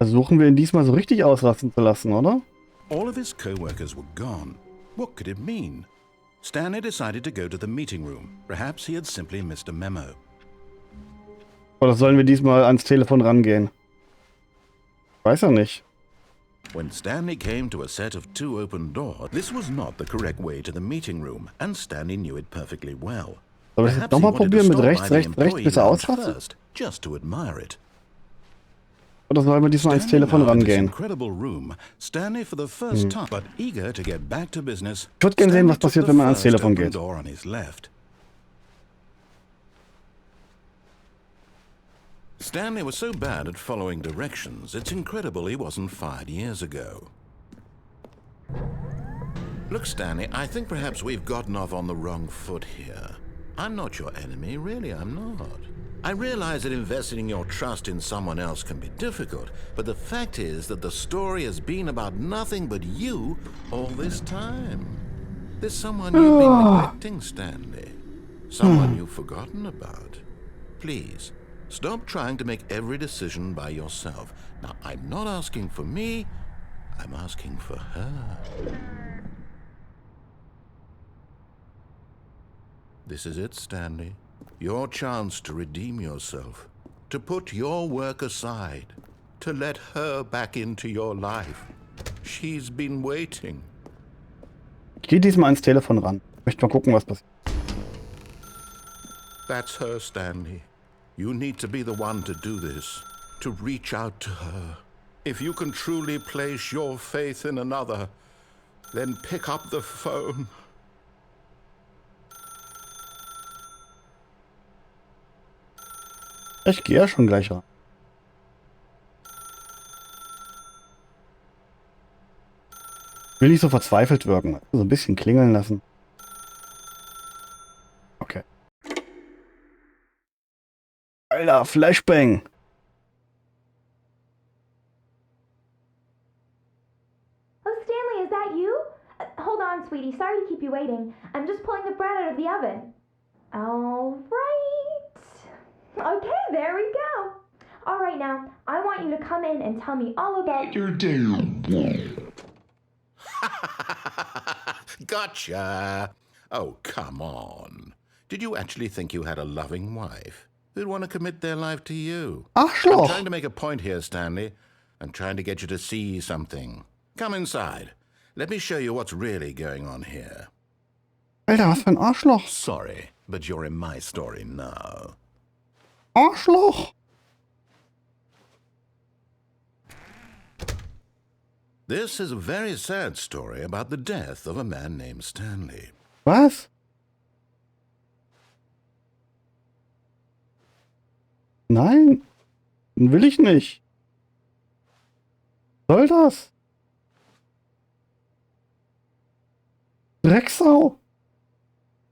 Versuchen wir ihn diesmal so richtig ausrasten zu lassen, oder? All of his co-workers were gone. What could it mean? Stanley decided to go to the meeting room. Perhaps he had simply missed a memo. Oder sollen wir diesmal ans Telefon rangehen? Weiß er nicht. When Stanley came to a set of 2 open doors, this was not the correct way to the meeting room, and Stanley knew it perfectly well. Soll ich jetzt nochmal probieren mit rechts, bis er ausrastet? Just to admire it. Oder sollen wir diesmal ans Telefon rangehen? Ich würde gerne sehen, was passiert, wenn man ans Telefon geht. Stanley was so bad at following directions, it's incredible he wasn't fired years ago. Look, Stanley, I think perhaps we've gotten off on the wrong foot here. I'm not your enemy, really, I'm not. I realize that investing your trust in someone else can be difficult, but the fact is that the story has been about nothing but you all this time. There's someone you've been neglecting, Stanley. Someone you've forgotten about. Please, stop trying to make every decision by yourself. Now, I'm not asking for me, I'm asking for her. This is it, Stanley. Your chance to redeem yourself, to put your work aside, to let her back into your life. She's been waiting. Ich gehe diesmal ans Telefon ran. Ich möchte mal gucken, was passiert. That's her, Stanley. You need to be the one to do this, to reach out to her. If you can truly place your faith in another, then pick up the phone. Ich gehe ja schon gleich ran. Ich will nicht so verzweifelt wirken. So ein bisschen klingeln lassen. Okay. Alter, Flashbang. Oh, Stanley, is that you? Hold on, sweetie. Sorry to keep you waiting. I'm just pulling the bread out of the oven. All right. Okay, there we go. All right, now, I want you to come in and tell me all about your day. Gotcha. Oh, come on. Did you actually think you had a loving wife who'd want to commit their life to you? Arschloch. I'm trying to make a point here, Stanley. I'm trying to get you to see something. Come inside. Let me show you what's really going on here. Alter, was für ein Arschloch. Sorry, but you're in my story now. Arschloch. This is a very sad story about the death of a man named Stanley. Was? Nein. Will ich nicht. Soll das? Drecksau.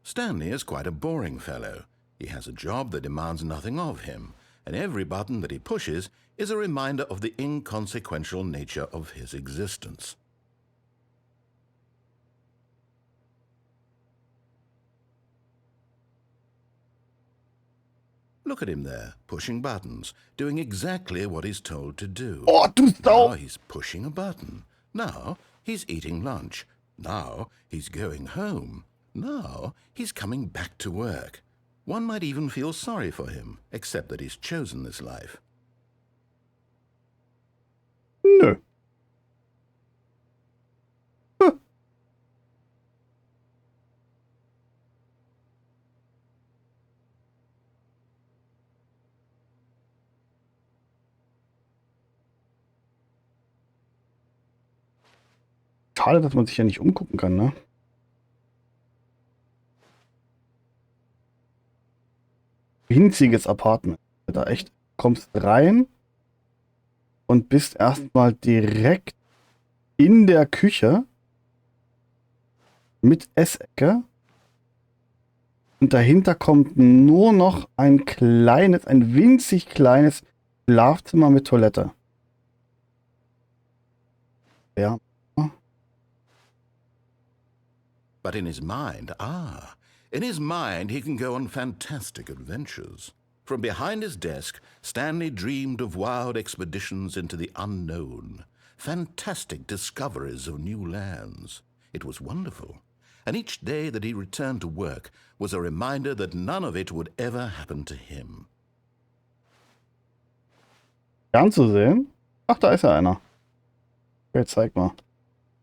Stanley is quite a boring fellow. He has a job that demands nothing of him, and every button that he pushes is a reminder of the inconsequential nature of his existence. Look at him there, pushing buttons, doing exactly what he's told to do. Oh, du Sau! Now he's pushing a button. Now he's eating lunch. Now he's going home. Now he's coming back to work. One might even feel sorry for him, except that he's chosen this life. Nö. Schade, dass man sich ja nicht umgucken kann, ne? Winziges Apartment. Da echt, kommst rein und bist erstmal direkt in der Küche mit Essecke. Und dahinter kommt nur noch ein winzig kleines Schlafzimmer mit Toilette. Ja. But in his mind, he can go on fantastic adventures. From behind his desk, Stanley dreamed of wild expeditions into the unknown, fantastic discoveries of new lands. It was wonderful, and each day that he returned to work was a reminder that none of it would ever happen to him. Gern zu sehen? Ach, da ist ja einer. Okay, zeig mal.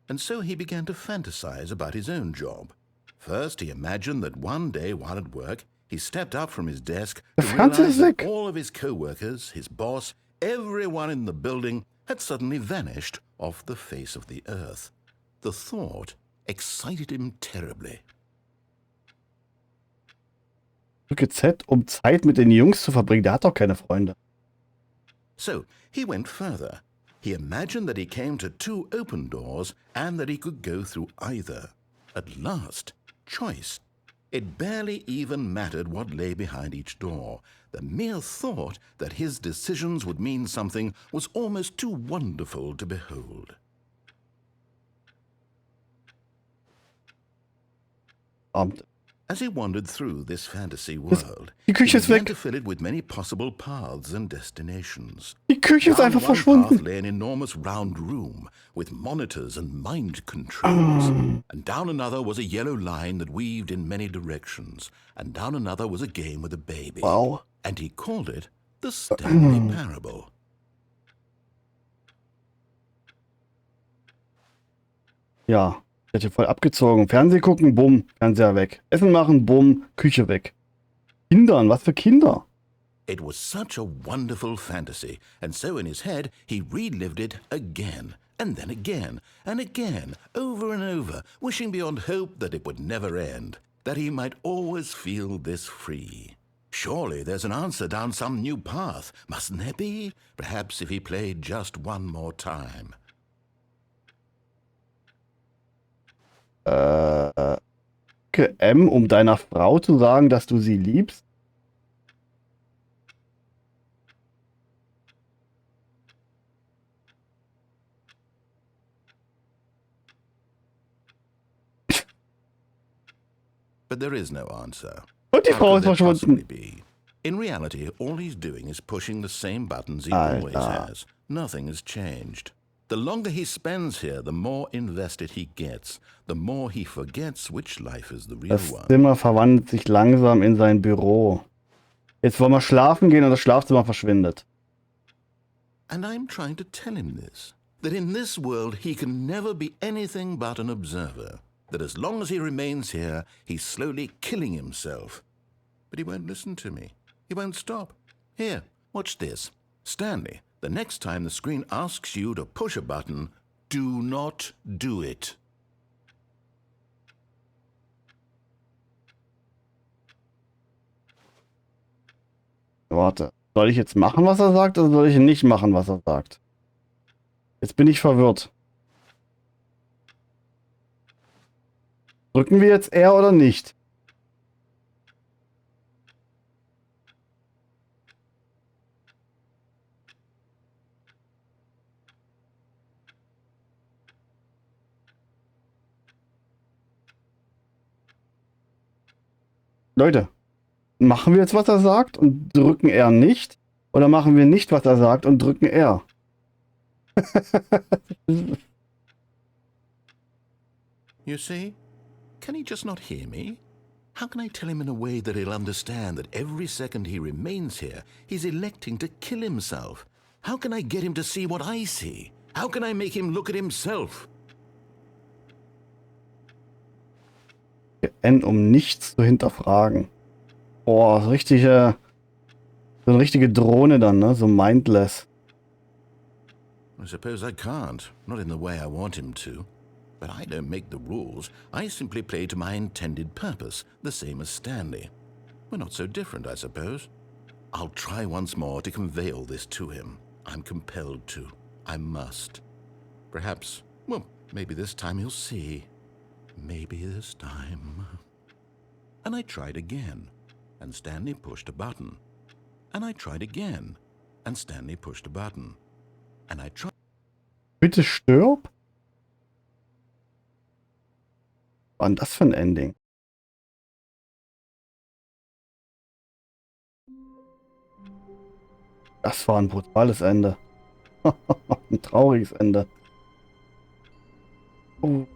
And so he began to fantasize about his own job. First, he imagined that one day while at work, he stepped up from his desk to realize that all of his co-workers, his boss, everyone in the building had suddenly vanished off the face of the earth. The thought excited him terribly. Drücke Z, um Zeit mit den Jungs zu verbringen. Der hat doch keine Freunde. So he went further. He imagined that he came to 2 open doors and that he could go through either. At last, choice. It barely even mattered what lay behind each door. The mere thought that his decisions would mean something was almost too wonderful to behold. As he wandered through this fantasy world, Die Küche ist he began weg. to fill it with many possible paths and destinations. Die Küche ist Down einfach one verschwunden. path lay an enormous round room with monitors and mind controls. And down another was a yellow line that weaved in many directions. And down another was a game with a baby. Wow. And he called it the Stanley Parable. Ja, ich hätte voll abgezogen. Fernseh gucken, bumm, Fernseher weg. Essen machen, bumm, Küche weg. Kindern, was für Kinder? It was such a wonderful fantasy, and so in his head he relived it again, and then again, and again, over and over, wishing beyond hope that it would never end, that he might always feel this free. Surely there's an answer down some new path, mustn't there be? Perhaps if he played just one more time. M, um deiner Frau zu sagen, dass du sie liebst? But there is no answer. Und die How Frau could ist there possibly verschwunden. be? In reality, all he's doing is pushing the same buttons he Alter. always has. Nothing has changed. The longer he spends here, the more invested he gets. The more he forgets which life is the real Das one. Zimmer verwandelt sich langsam in sein Büro. Jetzt wollen wir schlafen gehen und das Schlafzimmer verschwindet. And I'm trying to tell him this. That in this world he can never be anything but an observer. That as long as he remains here, he's slowly killing himself. But he won't listen to me. He won't stop. Here, watch this. Stanley, the next time the screen asks you to push a button, do not do it. Warte, soll ich jetzt machen, was er sagt, oder soll ich nicht machen, was er sagt? Jetzt bin ich verwirrt. Drücken wir jetzt R oder nicht? Leute, machen wir jetzt, was er sagt und drücken R nicht? Oder machen wir nicht, was er sagt und drücken R? You see? Can he just not hear me? How can I tell him in a way that he'll understand that every second he remains here, he's electing to kill himself? How can I get him to see what I see? How can I make him look at himself? N, um nichts zu hinterfragen. Boah, so eine richtige Drohne dann, ne? So mindless. I suppose I can't, not in the way I want him to. But I don't make the rules. I simply play to my intended purpose, the same as Stanley. We're not so different, I suppose. I'll try once more to convey all this to him. I'm compelled to. I must. Perhaps, well, maybe this time he'll see. Maybe this time. And I tried again, and Stanley pushed a button. And I tried again, and Stanley pushed a button. And I tried. Bitte stirb? Was war denn das für ein Ending? Das war ein brutales Ende. Ein trauriges Ende. Oh.